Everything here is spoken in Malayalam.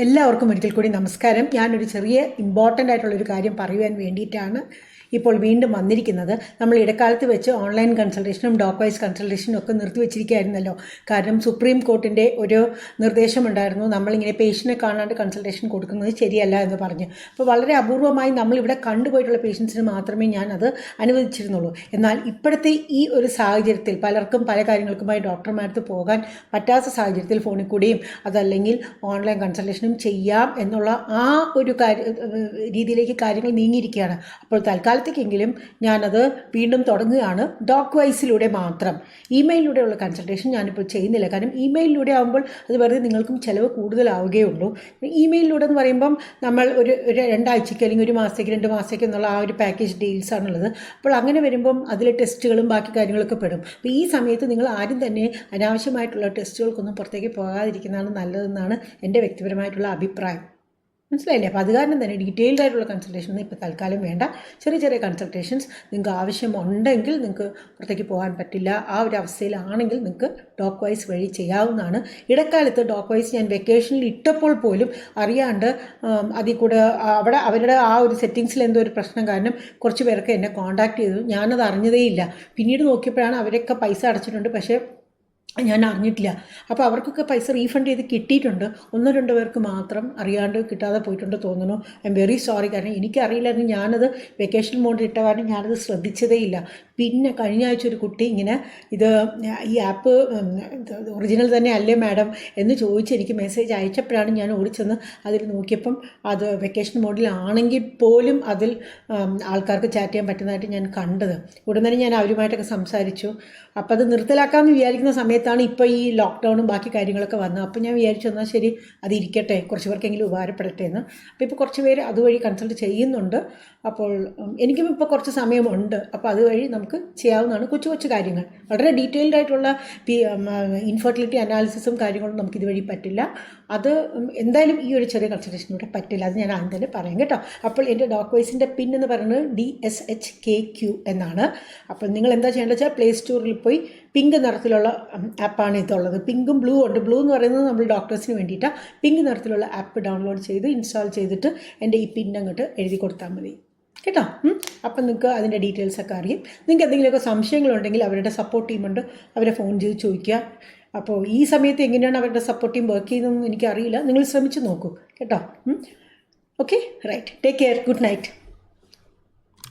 എല്ലാവർക്കും ഒരിക്കൽ കൂടി നമസ്കാരം. ഞാനൊരു ചെറിയ ഇമ്പോർട്ടൻ്റ് ആയിട്ടുള്ളൊരു കാര്യം പറയുവാൻ വേണ്ടിയിട്ടാണ് ഇപ്പോൾ വീണ്ടും വന്നിരിക്കുന്നത്. നമ്മൾ ഇടക്കാലത്ത് വെച്ച് ഓൺലൈൻ കൺസൾട്ടേഷനും ഡോക്വൈസ് കൺസൾട്ടേഷനും ഒക്കെ നിർത്തിവെച്ചിരിക്കുകയായിരുന്നല്ലോ. കാരണം സുപ്രീം കോർട്ടിൻ്റെ ഒരു നിർദ്ദേശമുണ്ടായിരുന്നു, നമ്മളിങ്ങനെ പേഷ്യൻറ്റിനെ കാണാണ്ട് കൺസൾട്ടേഷൻ കൊടുക്കുന്നത് ശരിയല്ല എന്ന് പറഞ്ഞ്. അപ്പോൾ വളരെ അപൂർവമായി നമ്മളിവിടെ കണ്ടുപോയിട്ടുള്ള പേഷ്യൻസിന് മാത്രമേ ഞാനത് അനുവദിച്ചിരുന്നുള്ളൂ. എന്നാൽ ഇപ്പോഴത്തെ ഈ ഒരു സാഹചര്യത്തിൽ പലർക്കും പല കാര്യങ്ങൾക്കുമായി ഡോക്ടർമാർക്ക് പോകാൻ പറ്റാത്ത സാഹചര്യത്തിൽ ഫോണിൽ കൂടിയും അതല്ലെങ്കിൽ ഓൺലൈൻ കൺസൾട്ടേഷനും ചെയ്യാം എന്നുള്ള ആ ഒരു രീതിയിലേക്ക് കാര്യങ്ങൾ നീങ്ങിയിരിക്കുകയാണ്. അപ്പോൾ തൽക്കാലത്തേക്കെങ്കിലും ഞാനത് വീണ്ടും തുടങ്ങുകയാണ്. ഡോക്വൈസിലൂടെ മാത്രം, ഇമെയിലിലൂടെയുള്ള കൺസൾട്ടേഷൻ ഞാനിപ്പോൾ ചെയ്യുന്നില്ല. കാരണം ഇമെയിലിലൂടെ ആകുമ്പോൾ അത് വെറുതെ നിങ്ങൾക്കും ചിലവ് കൂടുതലാവുകയുള്ളൂ. ഇമെയിലിലൂടെ എന്ന് പറയുമ്പം നമ്മൾ ഒരു 2 ആഴ്ചയ്ക്ക് അല്ലെങ്കിൽ 1 മാസത്തേക്ക് 2 മാസത്തേക്ക് എന്നുള്ള ആ ഒരു പാക്കേജ് ഡീൽസാണുള്ളത്. അപ്പോൾ അങ്ങനെ വരുമ്പം അതിലെ ടെസ്റ്റുകളും ബാക്കി കാര്യങ്ങളൊക്കെ പെടും. അപ്പോൾ ഈ സമയത്ത് നിങ്ങൾ ആരും തന്നെ അനാവശ്യമായിട്ടുള്ള ടെസ്റ്റുകൾക്കൊന്നും പുറത്തേക്ക് പോകാതിരിക്കുന്നതാണ് നല്ലതെന്നാണ് എൻ്റെ വ്യക്തിപരമായിട്ടുള്ള അഭിപ്രായം. മനസ്സിലായില്ലേ? അപ്പോൾ അത് കാരണം തന്നെ ഡീറ്റെയിൽഡ് ആയിട്ടുള്ള കൺസൾട്ടേഷൻ ഇപ്പോൾ തൽക്കാലം വേണ്ട. ചെറിയ ചെറിയ കൺസൾട്ടേഷൻസ് നിങ്ങൾക്ക് ആവശ്യമുണ്ടെങ്കിൽ നിങ്ങൾക്ക് പുറത്തേക്ക് പോകാൻ പറ്റില്ല, ആ ഒരു അവസ്ഥയിലാണെങ്കിൽ നിങ്ങൾക്ക് ഡോക്വൈസ് വഴി ചെയ്യാവുന്നതാണ്. ഇടക്കാലത്ത് ഡോക്വൈസ് ഞാൻ വെക്കേഷനിൽ ഇട്ടപ്പോൾ പോലും അറിയാണ്ട് അതിൽ കൂടെ അവിടെ അവരുടെ ആ ഒരു സെറ്റിങ്സിൽ എന്തോ ഒരു പ്രശ്നം കാരണം കുറച്ച് പേരൊക്കെ എന്നെ കോൺടാക്ട് ചെയ്തു. ഞാനത് അറിഞ്ഞതേയില്ല. പിന്നീട് നോക്കിയപ്പോഴാണ് അവരൊക്കെ പൈസ അടച്ചിട്ടുണ്ട്, പക്ഷേ ഞാൻ അറിഞ്ഞിട്ടില്ല. അപ്പോൾ അവർക്കൊക്കെ പൈസ റീഫണ്ട് ചെയ്ത് കിട്ടിയിട്ടുണ്ട്. 1-2 പേർക്ക് മാത്രം അറിയാണ്ട് കിട്ടാതെ പോയിട്ടുണ്ട് തോന്നുന്നു. I am very sorry. കാരണം എനിക്കറിയില്ലായിരുന്നു, ഞാനത് വെക്കേഷൻ മോഡിൽ ഇട്ട കാരണം ഞാനത് ശ്രദ്ധിച്ചതേയില്ല. പിന്നെ കഴിഞ്ഞ ആഴ്ച ഒരു കുട്ടി ഇങ്ങനെ ഈ ആപ്പ് ഒറിജിനൽ തന്നെ അല്ലേ മാഡം എന്ന് ചോദിച്ച് എനിക്ക് മെസ്സേജ് അയച്ചപ്പോഴാണ് ഞാൻ ഓടിച്ചെന്ന് അതിൽ നോക്കിയപ്പം അത് വെക്കേഷൻ മോഡിലാണെങ്കിൽ പോലും അതിൽ ആൾക്കാർക്ക് ചാറ്റ് ചെയ്യാൻ പറ്റുന്നതായിട്ട് ഞാൻ കണ്ടത്. ഉടൻ തന്നെ ഞാൻ അവരുമായിട്ടൊക്കെ സംസാരിച്ചു. അപ്പോൾ അത് നിർത്തലാക്കാമെന്ന് വിചാരിക്കുന്ന സമയത്താണ് ഇപ്പോൾ ഈ ലോക്ക്ഡൗണും ബാക്കി കാര്യങ്ങളൊക്കെ വന്നത്. അപ്പോൾ ഞാൻ വിചാരിച്ചു എന്നാൽ ശരി അതിരിക്കട്ടെ, കുറച്ച് പേർക്കെങ്കിലും ഉപകാരപ്പെടട്ടെ എന്ന്. അപ്പോൾ ഇപ്പോൾ കുറച്ച് പേര് അതുവഴി കൺസൾട്ട് ചെയ്യുന്നുണ്ട്. അപ്പോൾ എനിക്കും ഇപ്പോൾ കുറച്ച് സമയമുണ്ട്. അപ്പോൾ അതുവഴി നമുക്ക് ചെയ്യാവുന്നതാണ്. കൊച്ചു കൊച്ചു കാര്യങ്ങൾ, വളരെ ഡീറ്റെയിൽഡ് ആയിട്ടുള്ള ഇൻഫെർട്ടിലിറ്റി അനാലിസിസും കാര്യങ്ങളും നമുക്ക് ഇതുവഴി പറ്റില്ല. അത് എന്തായാലും ഈ ഒരു ചെറിയ കൺസൾട്ടേഷനിലൂടെ പറ്റില്ല. അത് ഞാൻ ആദ്യം തന്നെ പറയാം കേട്ടോ. അപ്പോൾ എൻ്റെ ഡോക്വൈസിൻ്റെ പിൻ എന്ന് പറയുന്നത് DSHKQ എന്നാണ്. അപ്പോൾ നിങ്ങൾ എന്താ ചെയ്യേണ്ടത് വെച്ചാൽ പ്ലേ സ്റ്റോറിൽ പോയി പിങ്ക് നിറത്തിലുള്ള ആപ്പാണ് ഇതുള്ളത്. പിങ്കും ബ്ലൂ ഉണ്ട്. ബ്ലൂ എന്ന് പറയുന്നത് നമ്മൾ ഡോക്ടേഴ്സിന് വേണ്ടിയിട്ടാണ്. പിങ്ക് നിറത്തിലുള്ള ആപ്പ് ഡൗൺലോഡ് ചെയ്ത് ഇൻസ്റ്റാൾ ചെയ്തിട്ട് എൻ്റെ ഈ പിൻ അങ്ങോട്ട് എഴുതി കൊടുത്താൽ മതി കേട്ടോ. അപ്പം നിങ്ങൾക്ക് അതിൻ്റെ ഡീറ്റെയിൽസൊക്കെ അറിയും. നിങ്ങൾക്ക് എന്തെങ്കിലുമൊക്കെ സംശയങ്ങളുണ്ടെങ്കിൽ അവരുടെ സപ്പോർട്ട് ടീമുണ്ട്, അവരെ ഫോൺ ചെയ്ത് ചോദിക്കുക. അപ്പോൾ ഈ സമയത്ത് എങ്ങനെയാണ് അവരുടെ സപ്പോർട്ട് ടീം വർക്ക് ചെയ്യുന്നതെന്ന് എനിക്കറിയില്ല. നിങ്ങൾ ശ്രമിച്ച് നോക്കൂ കേട്ടോ. Okay, right. Take care. Good night.